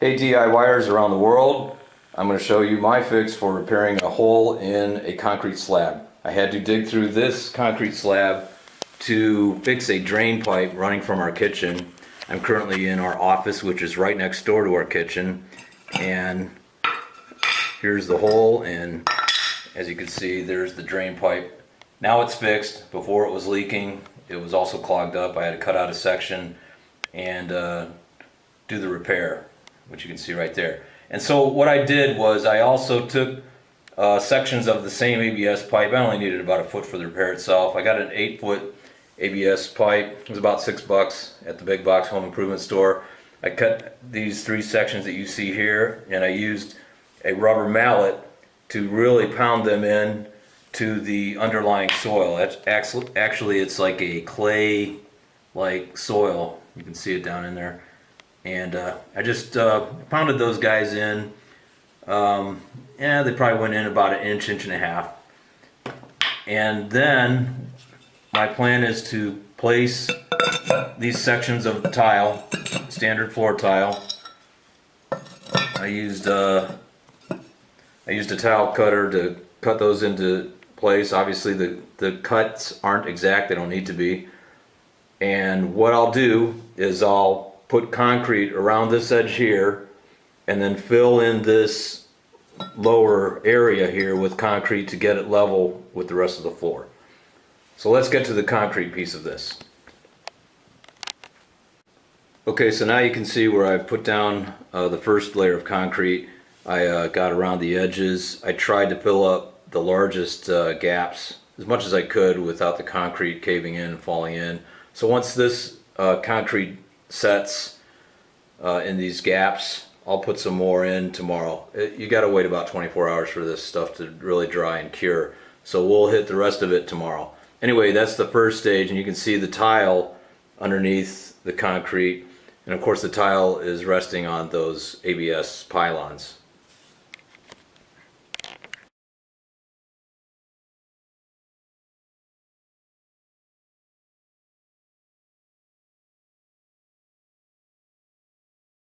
Hey DIYers around the world, I'm going to show you my fix for repairing a hole in a concrete slab. I had to dig through this concrete slab to fix a drain pipe running from our kitchen. I'm currently in our office, which is right next door to our kitchen, and here's the hole, and as you can see there's the drain pipe. Now it's fixed. Before it was leaking, it was also clogged up. I had to cut out a section and do the repair, which you can see right there. And so what I did was I also took sections of the same ABS pipe. I only needed about a foot for the repair itself. I got an 8-foot ABS pipe. It was about $6 at the big box home improvement store. I cut these 3 sections that you see here, and I used a rubber mallet to really pound them in to the underlying soil. Actually it's like a clay like soil. You can see it down in there. And I just pounded those guys in. Yeah, they probably went in about an inch, inch and a half. And then my plan is to place these sections of tile, standard floor tile. I used a tile cutter to cut those into place. Obviously the cuts aren't exact, they don't need to be. And what I'll do is I'll put concrete around this edge here and then fill in this lower area here with concrete to get it level with the rest of the floor. So let's get to the concrete piece of this. Okay, so now you can see where I put down the first layer of concrete. I got around the edges. I tried to fill up the largest gaps as much as I could without the concrete caving in and falling in. So once this concrete sets in these gaps, I'll put some more in tomorrow. You got to wait about 24 hours for this stuff to really dry and cure. So we'll hit the rest of it tomorrow. Anyway, that's the first stage, and you can see the tile underneath the concrete. And of course the tile is resting on those ABS pylons.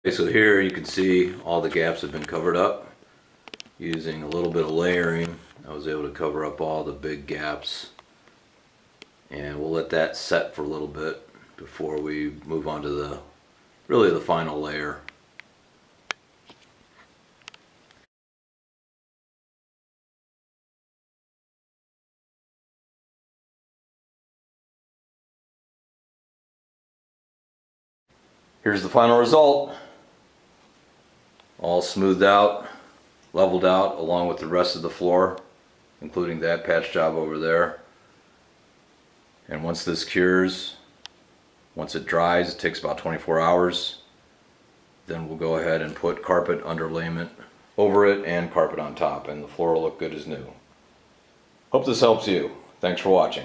Okay, so here you can see all the gaps have been covered up. Using a little bit of layering, I was able to cover up all the big gaps. And we'll let that set for a little bit before we move on to the final layer. Here's the final result. All smoothed out, leveled out along with the rest of the floor, including that patch job over there. And once this cures, once it dries, it takes about 24 hours, then we'll go ahead and put carpet underlayment over it and carpet on top, and the floor will look good as new. Hope this helps you. Thanks for watching.